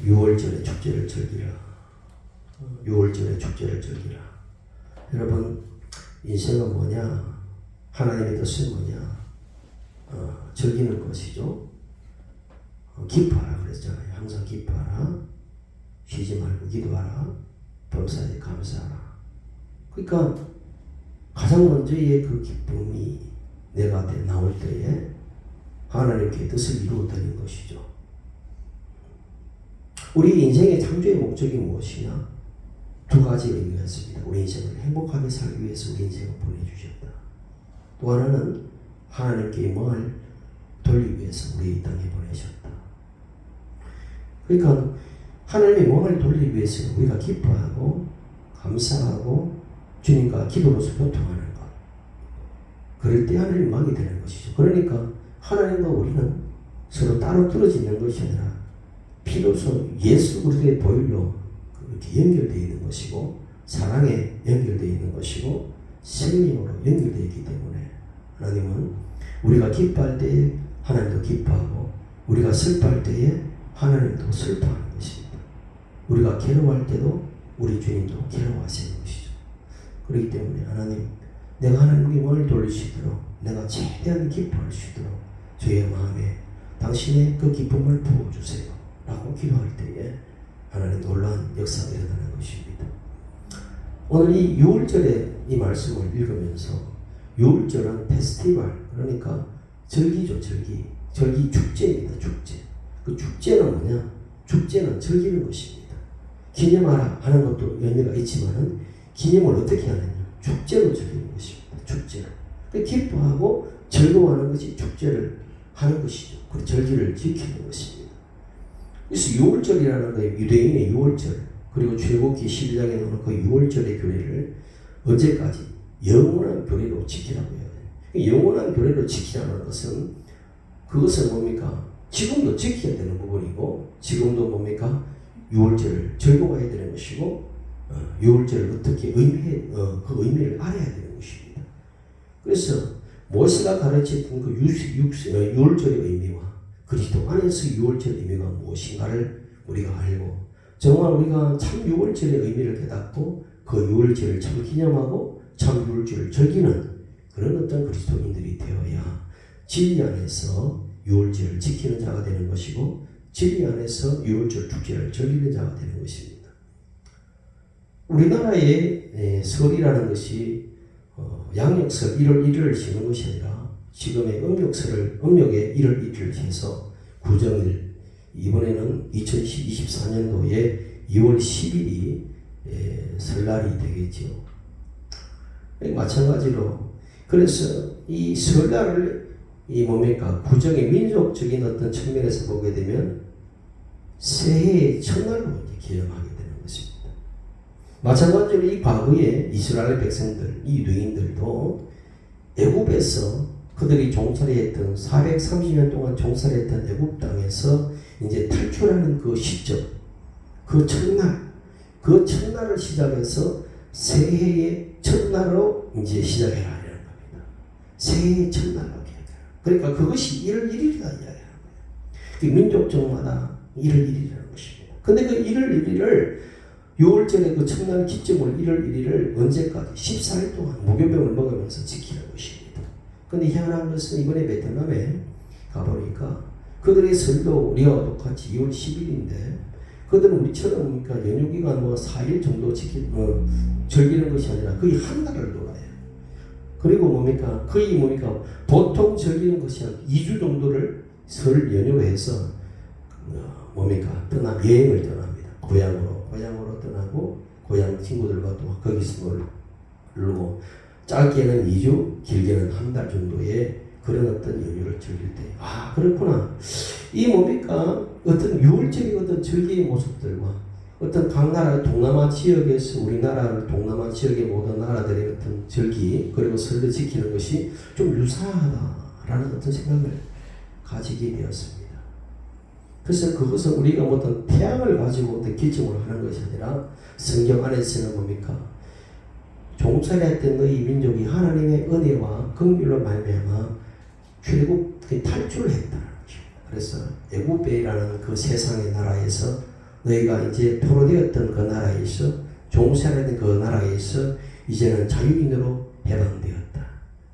6월절에 축제를 즐기라. 6월절에 축제를 즐기라. 여러분, 인생은 뭐냐? 하나님의 뜻은 뭐냐? 즐기는 것이죠. 기뻐하라 그랬잖아요. 항상 기뻐하라. 쉬지 말고 기도하라. 범사에 감사하라. 그러니까 가장 먼저의 그 기쁨이 내가 나올 때에 하나님께 뜻을 이루어드리는 것이죠. 우리 인생의 창조의 목적이 무엇이냐? 두 가지 의미가 있습니다. 우리 인생을 행복하게 살기 위해서 우리 인생을 보내주셨다. 또 하나는 하나님께 영광을 돌리기 위해서 우리 이 땅에 보내셨다. 그러니까 하나님의 영광을 돌리기 위해서 우리가 기뻐하고 감사하고 주님과 기도로 소통하는 것. 그럴 때 하나님의 영광이 되는 것이죠. 그러니까 하나님과 우리는 서로 따로 떨어지는 것이 아니라 피로서 예수 그리스도의 보혈로 이렇게 연결되어 있는 것이고 사랑에 연결되어 있는 것이고 생명으로 연결되어 있기 때문에 하나님은 우리가 기뻐할 때에 하나님도 기뻐하고 우리가 슬퍼할 때에 하나님도 슬퍼하는 것입니다. 우리가 괴로워할 때도 우리 주님도 괴로워하시는 것이죠. 그렇기 때문에 하나님, 내가 하나님께 영광을 돌릴 수 있도록 내가 최대한 기뻐할 수 있도록 저의 마음에 당신의 그 기쁨을 부어주세요 라고 기도할 때에 하나님 놀라운 역사가 일어나는 것입니다. 오늘 이 6월절의 이 말씀을 읽으면서 6월절은 페스티벌, 그러니까 절기죠. 절기 축제입니다. 축제. 그 축제는 뭐냐? 축제는 즐기는 것입니다. 기념하라 하는 것도 의미가 있지만은 기념을 어떻게 하느냐? 축제로 즐기는 것입니다. 축제로. 기뻐하고 즐거워하는 것이 축제를 하는 것이죠. 그 절기를 지키는 것입니다. 그래서 6월절이라는 거 유대인의 6월절 그리고 출애굽기 12장에 나오는 그 6월절의 교례를 언제까지? 영원한 교례로 지키라고 해요. 영원한 교례로 지키라는 것은 그것은 뭡니까? 지금도 지켜야 되는 부분이고 지금도 뭡니까? 6월절을 즐거워해야 되는 것이고 6월절을 어떻게 그 의미를 알아야 되는 것입니다. 그래서 모세가 가르쳤던 그 6월절의 의미와 그리스도 안에서 6월절의 의미가 무엇인가를 우리가 알고 정말 우리가 참 6월절의 의미를 깨닫고 그 6월절을 참 기념하고 참 6월절을 즐기는 그런 어떤 그리스도인들이 되어야 진리 안에서 6월절을 지키는 자가 되는 것이고 진리 안에서 6월절 축제를 즐기는 자가 되는 것입니다. 우리나라의 설이라는 것이 양력설 1월 1일을 지는 것이 아니라 지금의 음력의 1월 1일을 해서 구정일 이번에는 2024년도에 2월 10일이 설날이 되겠죠. 마찬가지로 그래서 이 설날을 뭡니까? 구정의 민족적인 어떤 측면에서 보게 되면 새해의 첫날로 기념하게 되는 것입니다. 마찬가지로 이 과거에 이스라엘 백성들, 이 유대인들도 애굽에서 그들이 종살이했던 430년 동안 종살이했던 애굽 땅에서 이제 탈출하는 그 시점, 그 첫날을 시작해서 새해의 첫날로 이제 시작해라 이런 겁니다. 새해의 첫날로 기억해라. 그러니까 그것이 1월 1일이다 이야기하는 거예요. 그 민족적마다 1월 1일이라는 것입니다. 근데 그 1월 1일을 6월절에 그 첫날 기점을 1월 1일을 언제까지? 14일 동안 무교병을 먹으면서 지키는 것입니다. 근데 희한한 것은 이번에 베트남에 가보니까 그들의 설도 우리와 똑같이 2월 10일인데 그들은 우리처럼 그러니까 연휴기간 4일 정도 즐기는 것이 아니라 거의 한 달을 놀아요. 그리고 거의 보통 즐기는 것이 한 2주 정도를 설 연휴로 해서 여행을 떠납니다. 고향으로 떠나고 고향 친구들과 또 거기서 놀고 짧게는 2주, 길게는 한 달 정도의 그런 어떤 연휴를 즐길 때, 그렇구나. 이 어떤 6월절의 어떤 절기의 모습들과 어떤 각 나라, 동남아 지역에서 우리나라를 동남아 지역의 모든 나라들의 어떤 절기, 그리고 설을 지키는 것이 좀 유사하다라는 어떤 생각을 가지게 되었습니다. 그래서 그것은 우리가 어떤 태양을 가지고 어떤 기점으로 하는 것이 아니라 성경 안에서는 종살이했던 너희 민족이 하나님의 은혜와 긍휼로 말미암아 출애굽 탈출을 했다는 것입니다. 그래서 애굽이라는 그 세상의 나라에서 너희가 이제 포로되었던 그 나라에서 종살이된 그 나라에서 이제는 자유인으로 해방되었다.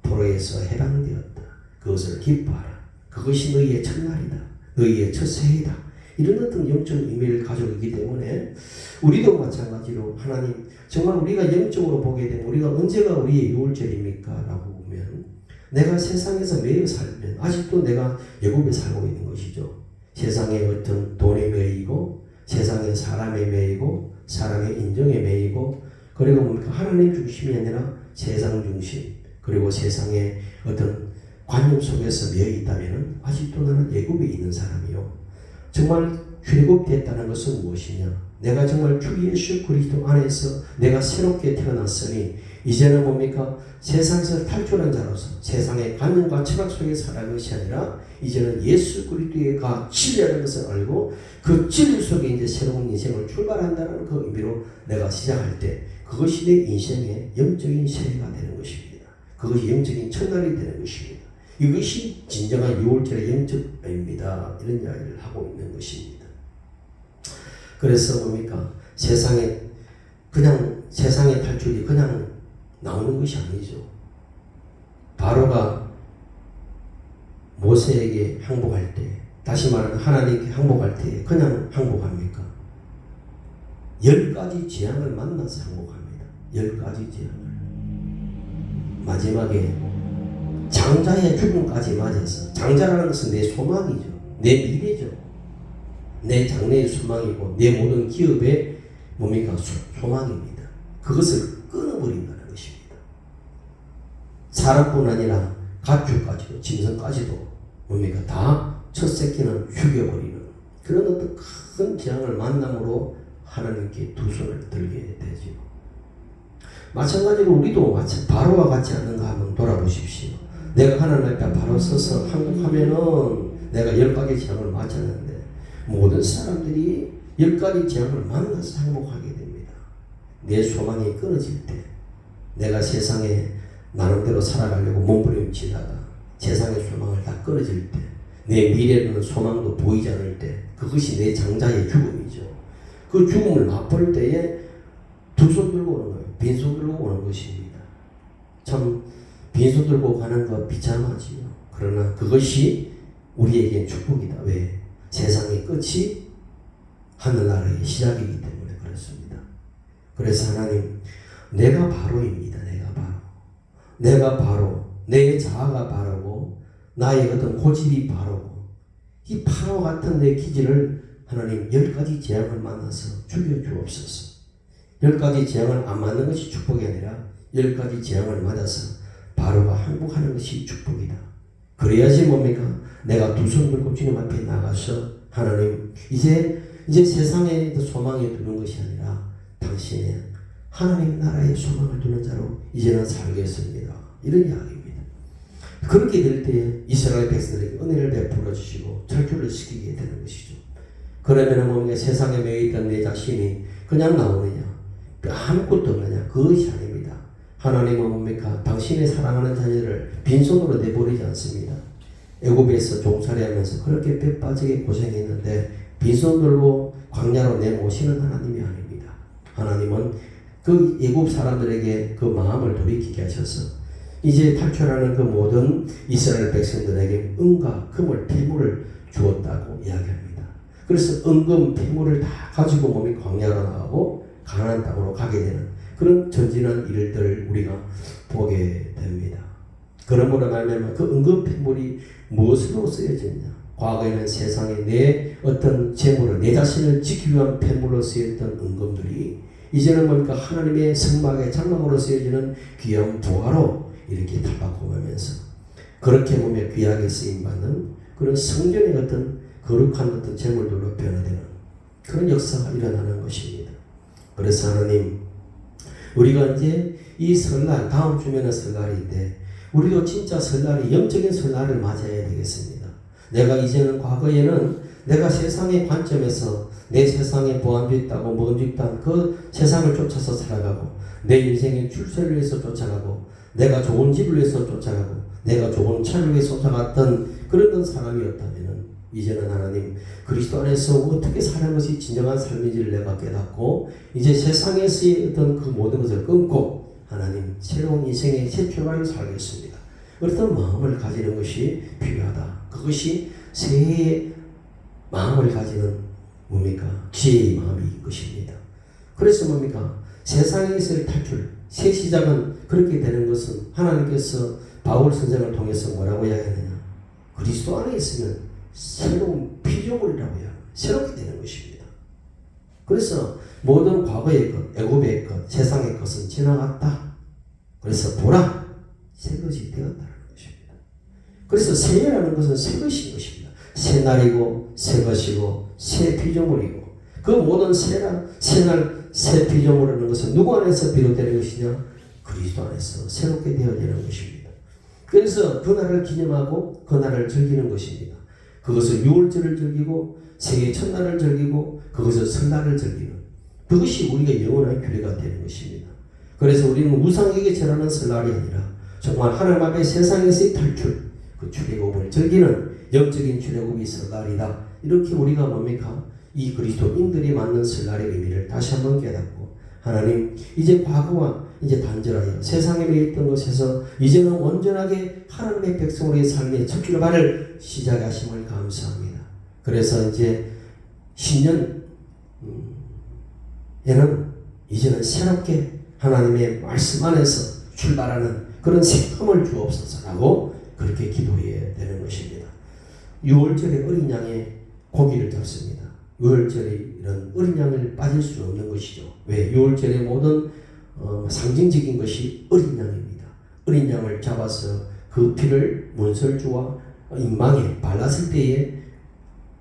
포로에서 해방되었다. 그것을 기뻐하라. 그것이 너희의 첫날이다. 너희의 첫 새해다. 이런 어떤 영적 의미를 가지고 있기 때문에 우리도 마찬가지로 하나님 정말 우리가 영적으로 보게 되면 우리가 언제가 우리의 유월절입니까? 라고 보면 내가 세상에서 매여 살면 아직도 내가 애굽에 살고 있는 것이죠. 세상의 어떤 돈에 매이고 세상의 사람에 매이고 사람의 인정에 매이고 그리고 뭡니까? 하나님 중심이 아니라 세상 중심 그리고 세상의 어떤 관념 속에서 매여 있다면 아직도 나는 애굽에 있는 사람이요. 정말 출애굽됐다는 것은 무엇이냐? 내가 정말 주 예수 그리스도 안에서 내가 새롭게 태어났으니 이제는 뭡니까? 세상에서 탈출한 자로서 세상의 관념과 철학 속에 살아가는 것이 아니라 이제는 예수 그리스도가 진리라는 것을 알고 그 진리 속에 이제 새로운 인생을 출발한다는 그 의미로 내가 시작할 때 그것이 내 인생의 영적인 새해가 되는 것입니다. 그것이 영적인 첫날이 되는 것입니다. 이것이 진정한 6월절의 영적 의미입니다. 이런 이야기를 하고 있는 것입니다. 그래서 뭡니까? 세상의 탈출이 그냥 나오는 것이 아니죠. 바로가 모세에게 항복할 때, 다시 말하면 하나님께 항복할 때 그냥 항복합니까? 10가지 재앙을 만나서 항복합니다. 10가지 재앙을. 마지막에 장자의 죽음까지 맞아서, 장자라는 것은 내 소망이죠. 내 미래죠. 내 장래의 소망이고 내 모든 기업의 뭡니까? 소망입니다. 그것을 끊어버린다는 것입니다. 사람뿐 아니라 가축까지도 짐승까지도 뭡니까? 다 첫 새끼는 죽여버리는 그런 어떤 큰 재앙을 만남으로 하나님께 두 손을 들게 되죠. 마찬가지로 우리도 바로와 같지 않는가 한번 돌아보십시오. 내가 하나님 앞에 바로 서서 항복하면은 내가 10가지 재앙을 맞았는데 모든 사람들이 10가지 재앙을 만나서 항복하게 됩니다. 내 소망이 끊어질 때 내가 세상에 나름대로 살아가려고 몸부림치다가 세상의 소망을 다 끊어질 때 내 미래는 소망도 보이지 않을 때 그것이 내 장자의 죽음이죠. 그 죽음을 맛볼 때에 두 손 들고 오는 거예요. 빈손 들고 오는 것입니다. 참 빈손 들고 가는 거 비참하지요. 그러나 그것이 우리에겐 축복이다. 왜? 세상의 끝이 하늘나라의 시작이기 때문에 그렇습니다. 그래서 하나님 내가 바로입니다. 내가 바로 내 자아가 바로고 나의 어떤 고집이 바로고 이 바로 같은 내 기질을 하나님 10가지 재앙을 만나서 죽여주옵소서. 10가지 재앙을 안 맞는 것이 축복이 아니라 10가지 재앙을 맞아서 바로가 항복하는 것이 축복이다. 그래야지 뭡니까? 내가 두 손 들고 주님 앞에 나가서 하나님 이제 세상의 소망에 두는 것이 아니라 당신의 하나님 나라의 소망을 두는 자로 이제는 살겠습니다. 이런 이야기입니다. 그렇게 될 때 이스라엘 백성들에게 은혜를 베풀어 주시고 철출을 시키게 되는 것이죠. 그러면 뭡니까? 세상에 매여 있던 내 자신이 그냥 나오느냐? 아무것도 없느냐? 그것이 아닙니다. 하나님은 뭡니까? 당신의 사랑하는 자녀를 빈손으로 내버리지 않습니다. 애굽에서 종살이하면서 그렇게 뼈 빠지게 고생했는데 빈손 들고 광야로 내모시는 하나님이 아닙니다. 하나님은 그 애굽 사람들에게 그 마음을 돌이키게 하셔서 이제 탈출하는 그 모든 이스라엘 백성들에게 은과 금을 폐물을 주었다고 이야기합니다. 그래서 은금 폐물을 다 가지고 몸이 광야로 나가고 가나안 땅으로 가게 되는 그런 전진한 일들을 우리가 보게 됩니다. 그러므로 말하면 그 은금 폐물이 무엇으로 쓰여졌냐? 과거에는 세상에 내 어떤 재물을 내 자신을 지키기 위한 폐물로 쓰였던 은금들이 이제는 뭡니까? 하나님의 성막의 장막으로 쓰여지는 귀한 부하로 이렇게 탈바꿈하면서 그렇게 보면 귀하게 쓰임받는 그런 성전의 어떤 거룩한 어떤 재물들로 변화되는 그런 역사가 일어나는 것입니다. 그래서 하나님 우리가 이제 이 설날 다음 주면은 설날인데 우리도 진짜 설날이 영적인 설날을 맞아야 되겠습니다. 내가 이제는 과거에는 내가 세상의 관점에서 내 세상에 보안도 있다고 뭐도 있다고 그 세상을 쫓아서 살아가고 내 인생의 출세를 위해서 쫓아가고 내가 좋은 집을 위해서 쫓아가고 내가 좋은 차를 위해서 쫓아갔던 그런 사람이었다면 이제는 하나님 그리스도 안에서 어떻게 사는 것이 진정한 삶인지를 내가 깨닫고 이제 세상에서의 어떤 그 모든 것을 끊고 하나님 새로운 인생의 새 출발을 살겠습니다. 어떤 마음을 가지는 것이 필요하다. 그것이 새해의 마음을 가지는 뭡니까? 지혜의 마음이 것입니다. 그래서 뭡니까? 세상에서의 탈출, 새 시작은 그렇게 되는 것은 하나님께서 바울 선생을 통해서 뭐라고 이야기하느냐? 그리스도 안에 있으면 새로운 피조물이라고 해요. 새롭게 되는 것입니다. 그래서 모든 과거의 것, 애굽의 것, 세상의 것은 지나갔다. 그래서 보라, 새 것이 되었다는 것입니다. 그래서 새해라는 것은 새 것인 것입니다. 새 날이고 새 것이고 새 피조물이고 그 모든 새날 새 피조물이라는 것은 누구 안에서 비롯되는 것이냐? 그리스도 안에서 새롭게 되어지는 것입니다. 그래서 그 날을 기념하고 그 날을 즐기는 것입니다. 그것을 유월절을 즐기고 새해 첫날을 즐기고 그것을 설날을 즐기는 그것이 우리가 영원한 규례가 되는 것입니다. 그래서 우리는 우상에게 절하는 설날이 아니라 정말 하나님 앞에 세상에서의 탈출, 그 출애굽을 즐기는 영적인 출애굽이 설날이다. 이렇게 우리가 뭡니까? 이 그리스도인들이 맞는 설날의 의미를 다시 한번 깨닫고 하나님 이제 과거와 이제 단절하여 세상에 있던 것에서 이제는 온전하게 하나님의 백성으로의 삶의 첫 출발을 시작하심을 감사합니다. 그래서 이제 신년에는 이제는 새롭게 하나님의 말씀 안에서 출발하는 그런 새함을 주옵소서라고 그렇게 기도해야 되는 것입니다. 6월절에 어린 양의 고기를 잡습니다. 6월절에 이런 어린 양을 빠질 수 없는 것이죠. 왜? 6월절의 모든 상징적인 것이 어린 양입니다. 어린 양을 잡아서 그 피를 문설주와 인망에 발랐을 때에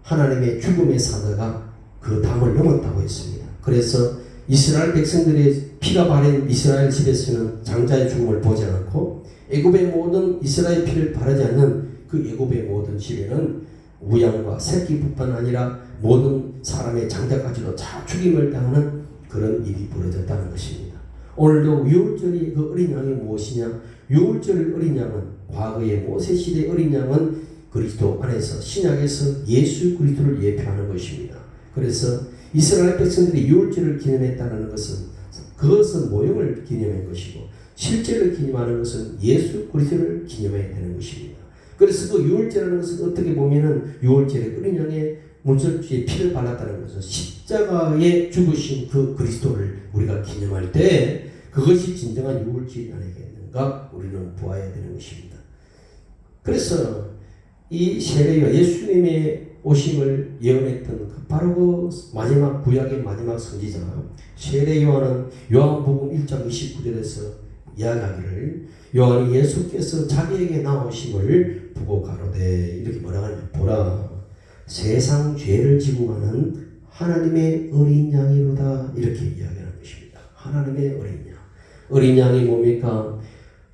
하나님의 죽음의 사자가 그 담을 넘었다고 했습니다. 그래서 이스라엘 백성들의 피가 바른 이스라엘 집에서는 장자의 죽음을 보지 않고 애굽의 모든 이스라엘 피를 바르지 않는 그 애굽의 모든 집에는 우양과 새끼뿐만 아니라 모든 사람의 장자까지도 다 죽임을 당하는 그런 일이 벌어졌다는 것입니다. 오늘도 유월절이 그 어린 양이 무엇이냐? 유월절 어린 양은 과거의 모세시대 어린 양은 그리스도 안에서 신약에서 예수 그리스도를 예표하는 것입니다. 그래서 이스라엘 백성들이 유월절을 기념했다는 것은 그것은 모형을 기념한 것이고 실제를 기념하는 것은 예수 그리스도를 기념해야 되는 것입니다. 그래서 그 유월절이라는 것은 어떻게 보면은 유월절에 어린 양의 문설주에 피를 발랐다는 것은 십자가에 죽으신 그 그리스도를 우리가 기념할 때 그것이 진정한 유월절이 아니겠는가 우리는 보아야 되는 것입니다. 그래서 이 세례와 예수님의 오심을 예언했던 바로 그 마지막 구약의 마지막 선지자 세례 요한은 요한복음 1장 29절에서 이야기하기를 요한이 예수께서 자기에게 나오심을 보고 가로되 이렇게 뭐라고 하냐? 보라 세상 죄를 지고 가는 하나님의 어린 양이로다 이렇게 이야기하는 것입니다. 하나님의 어린 양. 어린 양이 뭡니까?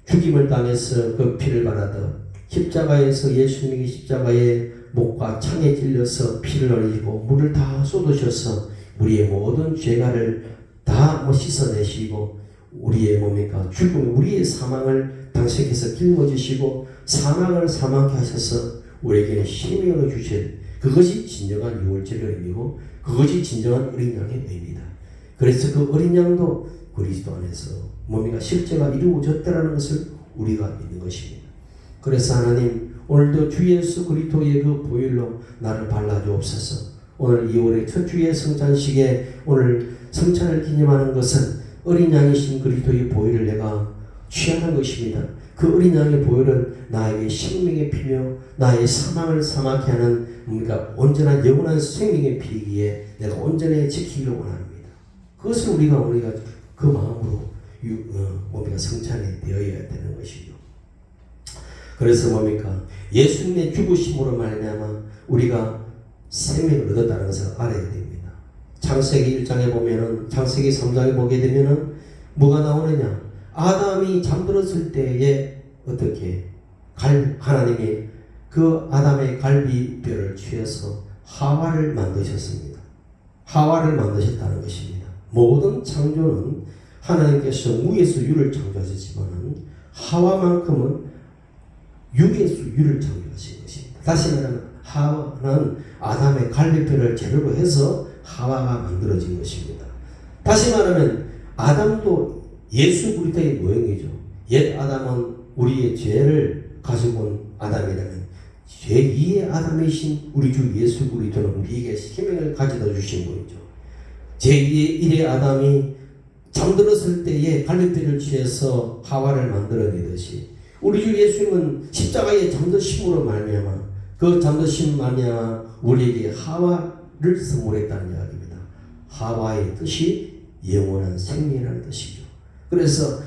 죽임을 당해서 그 피를 발하듯 십자가에서 예수님이 십자가에 목과 창에 찔려서 피를 흘리고 물을 다 쏟으셔서 우리의 모든 죄가를 다 씻어내시고 우리의 뭡니까? 죽음, 우리의 사망을 당신께서 짊어지시고 사망을 사망케 하셔서 우리에게는 생명을 주실 그것이 진정한 유월절의 의미고 그것이 진정한 어린 양의 의미다. 그래서 그 어린 양도 그리스도 안에서 뭡니까? 실제가 이루어졌다는 것을 우리가 믿는 것입니다. 그래서 하나님 오늘도 주 예수 그리스도의 그 보혈로 나를 발라주옵소서. 오늘 2월의 첫 주의 성찬식에 오늘 성찬을 기념하는 것은 어린 양이신 그리스도의 보혈을 내가 취하는 것입니다. 그 어린 양의 보혈은 나에게 생명의 피며 나의 사망을 사망케 하는 뭔가 온전한 영원한 생명의 피이기에 내가 온전히 지키기를 원합니다. 그것을 우리가 그 마음으로 뭡니까? 성찬이 되어야 되는 것이죠. 그래서 뭡니까? 예수님의 죽으심으로 말미암아 우리가 생명을 얻었다는 것을 알아야 됩니다. 창세기 1장에 보면은 창세기 3장에 보게 되면은 뭐가 나오느냐? 아담이 잠들었을 때에 어떻게 하나님이 그 아담의 갈비뼈를 취해서 하와를 만드셨습니다. 하와를 만드셨다는 것입니다. 모든 창조는 하나님께서 무에서 유를 창조하셨지만은 하와만큼은 육에서 유를 창조하신 것입니다. 다시 말하면 하와는 아담의 갈비뼈를 재료로 해서 하와가 만들어진 것입니다. 다시 말하면 아담도 예수 그리스도의 모형이죠. 옛 아담은 우리의 죄를 가지고 온 아담이라면 제2의 아담이신 우리 주 예수 그리스도는 우리에게 생명을 가져다 주신 분이죠. 제2의 1의 아담이 잠들었을 때에 갈비뼈를 취해서 하와를 만들어내듯이 우리 주 예수님은 십자가에 잠드심으로 말미암아 그 잠드심 말미암아 우리에게 하와를 선물했다는 이야기입니다. 하와의 뜻이 영원한 생명이라는 뜻이죠. 그래서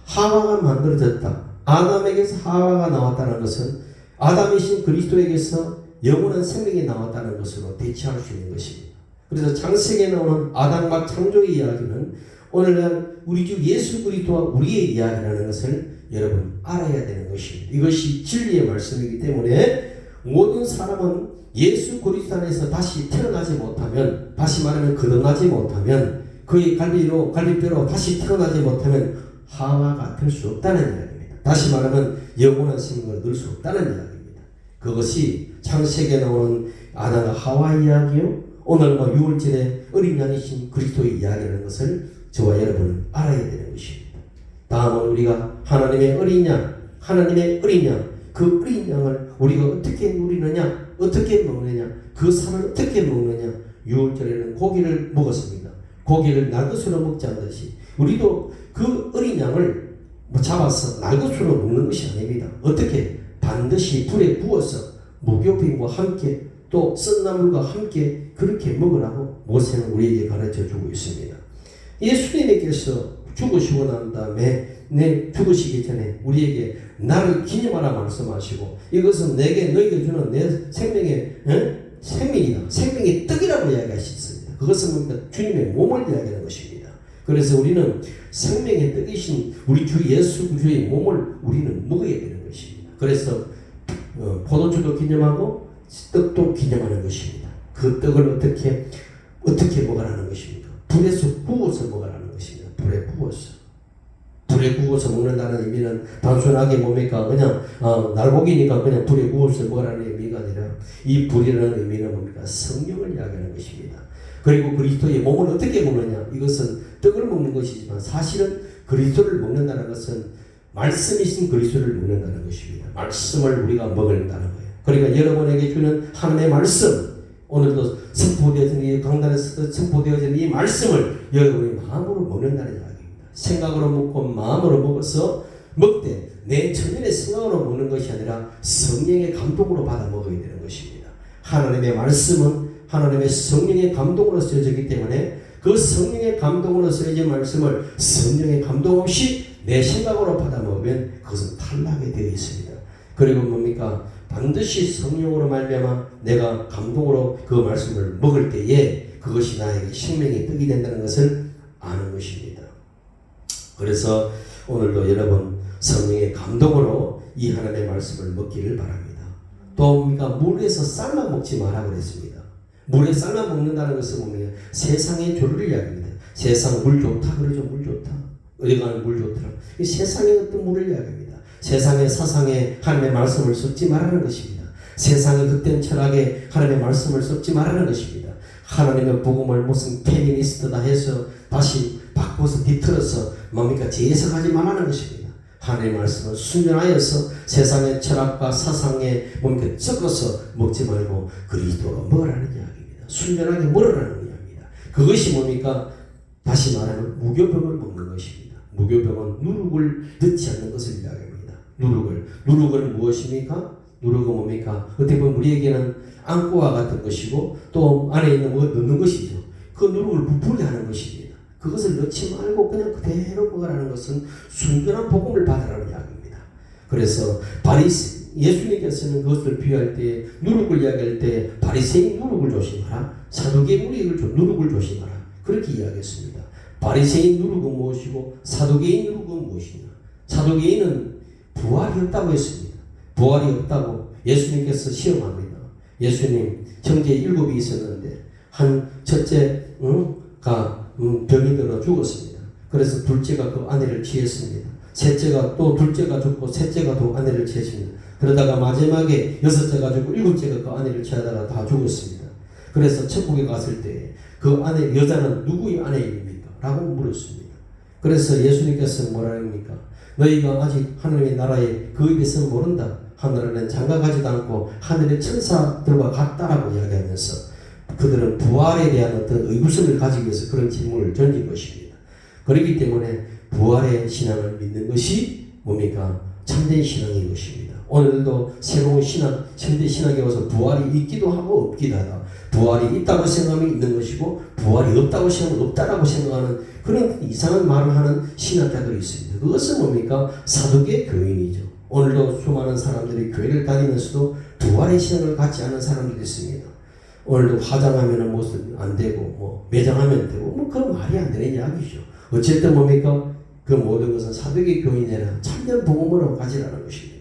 하와가 만들어졌다. 아담에게서 하와가 나왔다는 것은 아담이신 그리스도에게서 영원한 생명이 나왔다는 것으로 대체할 수 있는 것입니다. 그래서 창세기에 나오는 아담과 창조의 이야기는 오늘날 우리 주 예수 그리스도와 우리의 이야기라는 것을 여러분 알아야 되는 것입니다. 이것이 진리의 말씀이기 때문에 모든 사람은 예수 그리스도 안에서 다시 태어나지 못하면, 다시 말하면 거듭나지 못하면, 그의 갈비뼈로 다시 태어나지 못하면 하와가 될 수 없다는 이야기입니다. 다시 말하면 영원한 생명을 얻을 수 없다는 이야기입니다. 그것이 창세기에 나오는 아담과 하와 이야기요, 오늘과 6월절에 어린 양이신 그리스도의 이야기라는 것을 저와 여러분은 알아야 되는 것입니다. 다음은 우리가 하나님의 어린 양, 그 어린 양을 우리가 어떻게 누리느냐, 어떻게 먹느냐, 그 살을 어떻게 먹느냐. 6월절에는 고기를 먹었습니다. 고기를 날것으로 먹지 않듯이 우리도 그 어린 양을 잡아서 날것으로 먹는 것이 아닙니다. 어떻게? 반드시 불에 구워서 무교병과 함께 또 썬나물과 함께 그렇게 먹으라고 모세는 우리에게 가르쳐 주고 있습니다. 예수님께서 죽으시고 난 다음에 죽으시기 전에 우리에게 나를 기념하라 말씀하시고, 이것은 내게 너희에게 주는 내 생명의 생명이다. 생명의 떡이라고 이야기하셨습니다. 그것은 뭡니까? 주님의 몸을 이야기하는 것입니다. 그래서 우리는 생명의 떡이신 우리 주 예수 그리스도의 몸을 우리는 먹어야 되는 것입니다. 그래서 포도주도 기념하고 떡도 기념하는 것입니다. 그 떡을 어떻게 먹으라는 것입니까? 불에서 구워서 먹으라는 것입니다. 불에 구워서 먹는다는 의미는 단순하게 뭡니까? 그냥 날고기니까 그냥 불에 구워서 먹으라는 의미가 아니라, 이 불이라는 의미는 뭡니까? 성령을 이야기하는 것입니다. 그리고 그리스도의 몸을 어떻게 먹느냐? 이것은 떡을 먹는 것이지만 사실은 그리스도를 먹는다는 것은 말씀이신 그리스도를 먹는다는 것입니다. 말씀을 우리가 먹는다는 거예요. 그러니까 여러분에게 주는 하나님의 말씀, 오늘도 선포되어진 이 강단에서 선포되어진 이 말씀을 여러분이 마음으로 먹는다는 이야기입니다. 생각으로 먹고 마음으로 먹어서 먹되 내 천년의 생각으로 먹는 것이 아니라 성령의 감동으로 받아 먹어야 되는 것입니다. 하나님의 말씀은 하나님의 성령의 감동으로 쓰여졌기 때문에 그 성령의 감동으로 쓰여진 말씀을 성령의 감동 없이 내 생각으로 받아 먹으면 그것은 탈락이 되어 있습니다. 그리고 뭡니까? 반드시 성령으로 말미암아 내가 감동으로 그 말씀을 먹을 때에 그것이 나에게 생명의 떡이 된다는 것을 아는 것입니다. 그래서 오늘도 여러분 성령의 감동으로 이 하나님의 말씀을 먹기를 바랍니다. 또 뭡니까? 물에서 삶아 먹지 마라 그랬습니다. 물에 삶아 먹는다는 것은 뭡니까? 세상의 조류를 이야기합니다. 세상 물 좋다 그러죠. 물 좋다. 어디 가는 물 좋더라. 이 세상의 어떤 물을 이야기합니다. 세상의 사상에 하나님의 말씀을 섞지 말라는 것입니다. 세상의 그땐 철학에 하나님의 말씀을 섞지 말라는 것입니다. 하나님의 복음을 무슨 페미니스트다 해서 다시 바꿔서 뒤틀어서 뭡니까? 재해석하지 말라는 것입니다. 하나님의 말씀을 순전하여서 세상의 철학과 사상에 뭡니까? 섞어서 먹지 말고 그리스도로 먹으라는 이야기입니다. 순전하게 먹으라는 이야기입니다. 그것이 뭡니까? 다시 말하면 무교병을 먹는 것입니다. 무교병은 누룩을 넣지 않는 것을 이야기합니다. 누룩은 무엇입니까? 누룩은 뭡니까? 어떻게 보면 우리에게는 안고와 같은 것이고 또 안에 있는 뭐 넣는 것이죠. 그 누룩을 부풀게 하는 것입니다. 그것을 넣지 말고 그냥 그대로 먹으라는 것은 순전한 복음을 받으라는 이야기입니다. 그래서 예수님께서는 그것을 비유할 때, 누룩을 이야기할 때 바리새인 누룩을 조심하라, 사두개인 누룩을 조심하라, 그렇게 이야기했습니다. 바리새인 누룩은 무엇이고 사두개인 누룩은 무엇이냐? 사두개인은 부활이 없다고 했습니다. 부활이 없다고 예수님께서 시험합니다. 예수님 형제 7이 있었는데 한 첫째가 병이 들어 죽었습니다. 그래서 둘째가 그 아내를 취했습니다. 셋째가 또 둘째가 죽고 셋째가 또 아내를 취했습니다. 그러다가 마지막에 여섯째가 죽고 일곱째가 그 아내를 취하다가 다 죽었습니다. 그래서 천국에 갔을 때 그 아내 여자는 누구의 아내입니까? 라고 물었습니다. 그래서 예수님께서 뭐라 합니까? 너희가 아직 하나님의 나라에 그에 대해서 모른다. 하늘은 장가가지도 않고 하늘의 천사들과 같다라고 이야기하면서 그들은 부활에 대한 어떤 의구심을 가지기 위해서 그런 질문을 던진 것입니다. 그렇기 때문에 부활의 신앙을 믿는 것이 뭡니까? 참된 신앙인 것입니다. 오늘도 새로운 신앙, 현대 신학에 와서 부활이 있기도 하고 없기도 하다. 부활이 있다고 생각하면 있는 것이고 부활이 없다고 생각하면 없다라고 생각하는 그런 이상한 말을 하는 신학자들이 있습니다. 그것은 뭡니까? 사두개 교인이죠. 오늘도 수많은 사람들이 교회를 다니면서도 부활의 신앙을 갖지 않은 사람들이 있습니다. 오늘도 화장하면 모습 안 되고 뭐 매장하면 되고 뭐 그건 말이 안 되는 이야기죠. 어쨌든 뭡니까? 그 모든 것은 사두개 교인이나 참된 복음으로 가지라는 것입니다.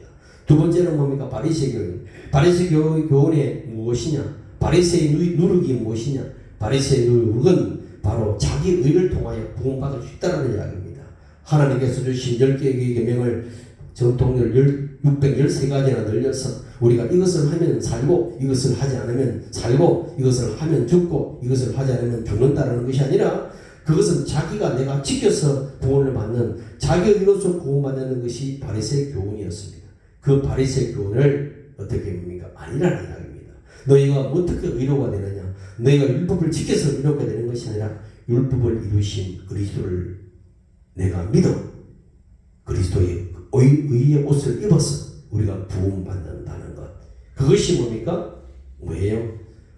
두 번째는 뭡니까? 바리새 교인. 바리새 교인의 무엇이냐? 바리새의 누룩이 무엇이냐? 바리새의 누룩은 바로 자기 의를 통하여 구원받을 수 있다는 이야기입니다. 하나님께서 주신 10개의 계명을 전통을 613가지나 늘려서 우리가 이것을 하면 살고 이것을 하지 않으면 살고 이것을 하면 죽고 이것을 하지 않으면 죽는다라는 것이 아니라 그것은 자기가 내가 지켜서 구원을 받는 자기 의로서 구원받는 것이 바리새 교훈이었습니다. 그 바리새 교훈을 어떻게 봅니까? 아니라는 이야기입니다. 너희가 어떻게 의로가 되느냐? 너희가 율법을 지켜서 의롭게 되는 것이 아니라 율법을 이루신 그리스도를 내가 믿어 그리스도의 의의 옷을 입어서 우리가 구원받는다는 것. 그것이 뭡니까? 뭐예요?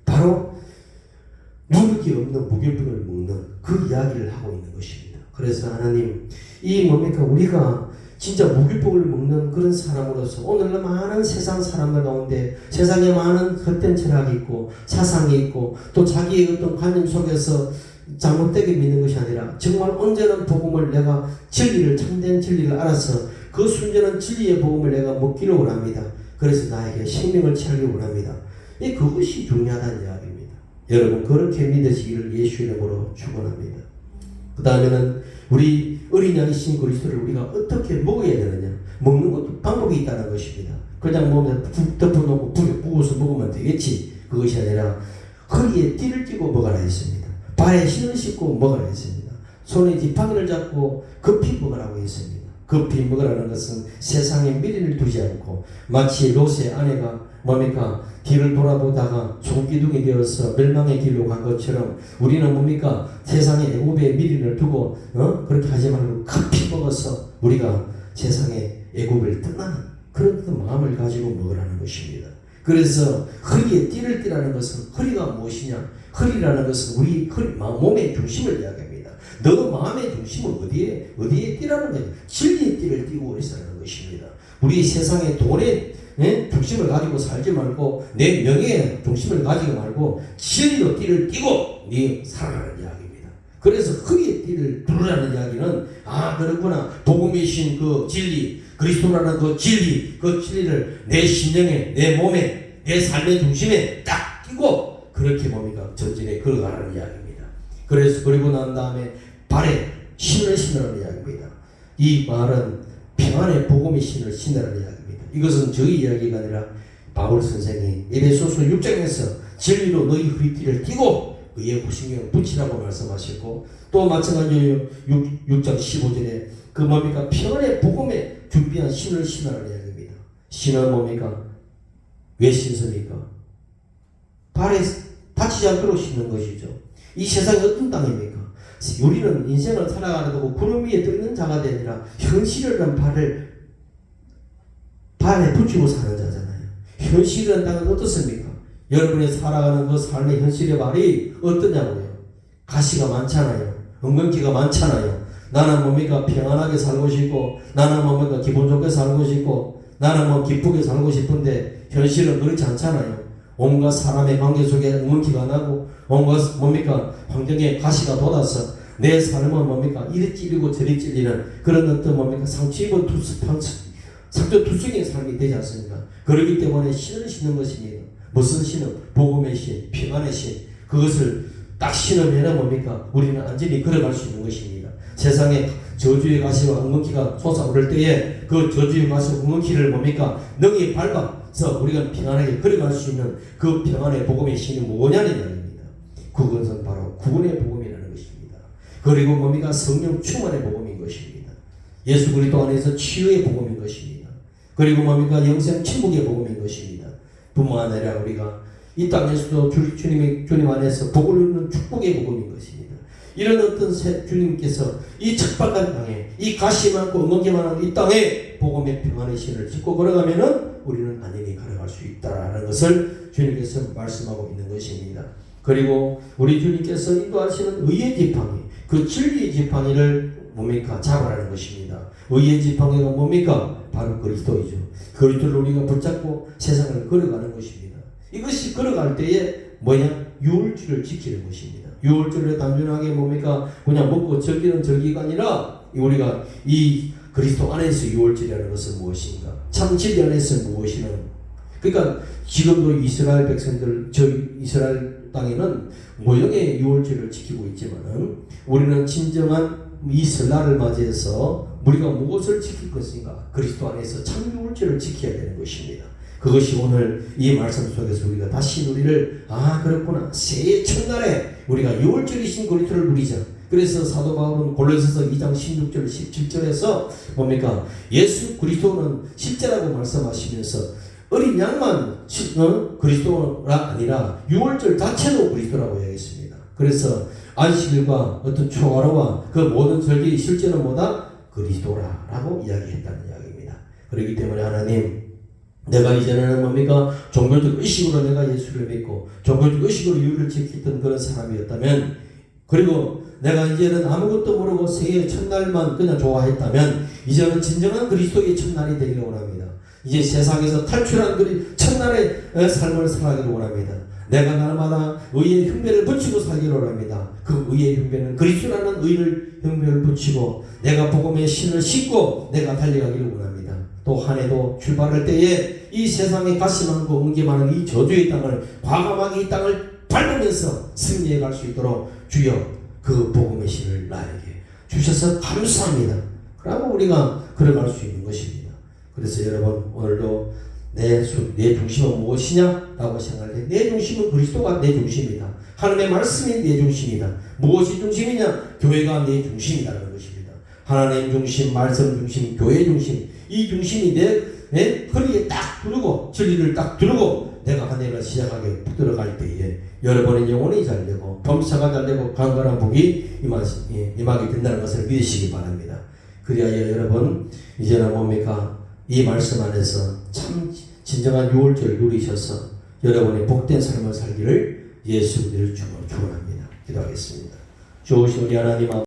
바로 누룩이 없는 무결병을 먹는 그 이야기를 하고 있는 것입니다. 그래서 하나님 이 뭡니까? 우리가 진짜 무결병을 먹는 그런 사람으로서 오늘날 많은 세상 사람들 가운데 세상에 많은 헛된 철학이 있고 사상이 있고 또 자기의 어떤 관념 속에서 잘못되게 믿는 것이 아니라 정말 온전한 복음을 내가 진리를 참된 진리를 알아서 그 순전한 진리의 복음을 내가 먹기를 원합니다. 그래서 나에게 생명을 취하기를 원합니다. 그것이 중요하다는 이야기입니다. 여러분 그렇게 믿으시기를 예수의 이름으로 축원합니다. 그 다음에는 우리 어린 양이신 그리스도를 우리가 어떻게 먹어야 되느냐. 먹는 것도 방법이 있다는 것입니다. 그냥 몸에 푹 덮어놓고 불에 부어서 먹으면 되겠지. 그것이 아니라 허리에 띠를 띠고 먹으라 했습니다. 발에 신을 신고 먹으라 했습니다. 손에 지팡이를 잡고 급히 먹으라고 했습니다. 급히 먹으라는 것은 세상에 미련을 두지 않고 마치 롯의 아내가 뭡니까? 뒤를 돌아보다가 손기둥이 되어서 멸망의 길로 간 것처럼 우리는 뭡니까? 세상에 애굽의 미련을 두고 그렇게 하지 말고 급히 먹어서 우리가 세상의 애굽을 떠나는 그런 마음을 가지고 먹으라는 것입니다. 그래서 허리에 띠를 띠라는 것은 허리가 무엇이냐? 허리라는 것은 우리 몸의 중심을 이야기합니다. 너 마음의 중심은 어디에 띠라는 거예요? 진리의 띠를 띠고 있어라는 것입니다. 우리 세상의 돈의 중심을 가지고 살지 말고 내 명예의 중심을 가지고 말고 진리로 띠를 띠고 네 살아가는 이야기입니다. 그래서 허리에 띠를 두르라는 이야기는 그렇구나. 복음이신 그 진리 그리스도라는 그 진리를 내 심령에 내 몸에 내 삶의 중심에 딱 띠고 그렇게 뭡니까? 전진에 걸어가라는 이야기입니다. 그래서 그리고 난 다음에 발에 신을 신으라는 이야기입니다. 이 말은 평안의 복음의 신을 신으라는 이야기입니다. 이것은 저희 이야기가 아니라 바울 선생이 에베소서 6장에서 진리로 너희 허리띠를 띠고 의의 구신경을 붙이라고 말씀하셨고 또 마찬가지로 6장 15절에 그 뭡니까? 평안의 복음에 준비한 신을 신으라는 이야기입니다. 신은 뭡니까? 왜 신습니까? 발에 다치지 않도록 신는 것이죠. 이 세상이 어떤 땅입니까? 우리는 인생을 살아가는 구름 위에 떠있는 자가 되니라 현실이라는 발에 붙이고 사는 자잖아요. 현실이라는 땅은 어떻습니까? 여러분이 살아가는 그 삶의 현실의 말이 어떠냐고요? 가시가 많잖아요. 엉겅퀴가 많잖아요. 나는 뭡니까? 평안하게 살고 싶고 나는 뭡니까? 기분 좋게 살고 싶고 나는 기쁘게 살고 싶은데 현실은 그렇지 않잖아요. 온갖 사람의 관계 속에 엉겅퀴가 나고 온갖 뭡니까? 환경에 가시가 돋아서 내 삶은 뭡니까? 이리 찔리고 저리 찔리는 그런 어떤 뭡니까? 상처 입은 상처투성이의 삶이 되지 않습니까? 그렇기 때문에 신을 신는 것입니다. 무슨 신은? 복음의 신, 평안의 신. 그것을 딱 신으면 뭡니까? 우리는 안전히 걸어갈 수 있는 것입니다. 세상에 저주의 가시와 엉겅퀴가 솟아오를 때에 그 저주의 가시와 엉겅퀴를 뭡니까? 능히 밟아서 우리가 평안하게 걸어갈 수 있는 그 평안의 복음의 신이 뭐냐는 이야기입니다. 그것은 바로 구원의 복음이라는 것입니다. 그리고 뭡니까? 성령 충만의 복음인 것입니다. 예수 그리스도 안에서 치유의 복음인 것입니다. 그리고 뭡니까? 영생 천국의 복음인 것입니다. 뿐만 아니라 우리가 이 땅에서도 주님 안에서 복을 누리는 축복의 복음인 것입니다. 이런 어떤 주님께서 이 척박한 땅에 이 가시 많고 엉겅퀴 많은 이 땅에 복음의 평안의 신을 짚고 걸어가면은 우리는 안전히 걸어갈 수 있다라는 것을 주님께서 말씀하고 있는 것입니다. 그리고 우리 주님께서 인도하시는 의의 지팡이, 그 진리의 지팡이를 뭡니까? 잡으라는 것입니다. 의의 지팡이가 뭡니까? 바로 그리스도이죠. 그리스도를 우리가 붙잡고 세상을 걸어가는 것입니다. 이것이 걸어갈 때에 뭐냐? 유월절을 지키는 것입니다. 유월절을 단순하게 뭡니까? 그냥 먹고 즐기는 절기가 아니라 우리가 이 그리스도 안에서 유월절이라는 것은 무엇인가? 참 진리 안에서 무엇이냐? 그러니까 지금도 이스라엘 백성들, 이스라엘 땅에는 모형의 유월절을 지키고 있지만은 우리는 진정한 이 설날을 맞이해서 우리가 무엇을 지킬 것인가? 그리스도 안에서 참 유월절을 지켜야 되는 것입니다. 그것이 오늘 이 말씀 속에서 우리가 다시 누리를 그렇구나. 새해 첫날에 우리가 유월절이신 그리스도를 누리자. 그래서 사도 바울은 골로새서 2장 16절 17절에서 뭡니까? 예수 그리스도는 실제라고 말씀하시면서 어린 양만 그리스도가 아니라 유월절 자체도 그리스도라고 얘기했습니다. 그래서 안식일과 어떤 초하루와 그 모든 절기의 실제는 뭐다? 그리스도라고 이야기했다는 이야기입니다. 그렇기 때문에 하나님, 내가 이제는 뭡니까? 종교적 의식으로 내가 예수를 믿고 종교적 의식으로 유월을 지키던 그런 사람이었다면, 그리고 내가 이제는 아무것도 모르고 새해 첫날만 그냥 좋아했다면 이제는 진정한 그리스도의 첫날이 되기를 원합니다. 이제 세상에서 탈출한 첫날의 삶을 살아가기를 원합니다. 내가 날마다 의의 흉배를 붙이고 살기를 원합니다. 그 의의 흉배는 그리스도라는 의를 흉배를 붙이고 내가 복음의 신을 신고 내가 달려가기를 원합니다. 또 한 해도 출발할 때에 이 세상에 가시 많고 엉기 많은 이 저주의 땅을 과감하게 이 땅을 밟으면서 승리해 갈 수 있도록 주여 그 복음의 신을 나에게 주셔서 감사합니다. 그러고 우리가 걸어갈 수 있는 것입니다. 그래서 여러분, 오늘도 내 중심은 무엇이냐? 라고 생각할 때 내 중심은 그리스도가 내 중심이다. 하나님의 말씀이 내 중심이다. 무엇이 중심이냐? 교회가 내 중심이라는 것입니다. 하나님 중심, 말씀 중심, 교회 중심, 이 중심이 내 허리에 딱 두르고 진리를 딱 두르고 내가 한 해를 시작하게 들어갈 때에 여러분의 영혼이 잘되고 범사가 잘되고 강건한 복이 임하게 된다는 것을 믿으시기 바랍니다. 그리하여 여러분, 이제는 뭡니까? 이 말씀 안에서 참 진정한 유월절을 누리셔서 여러분의 복된 삶을 살기를 예수 그리스도로 축원합니다. 기도하겠습니다. 좋으신 우리 하나님,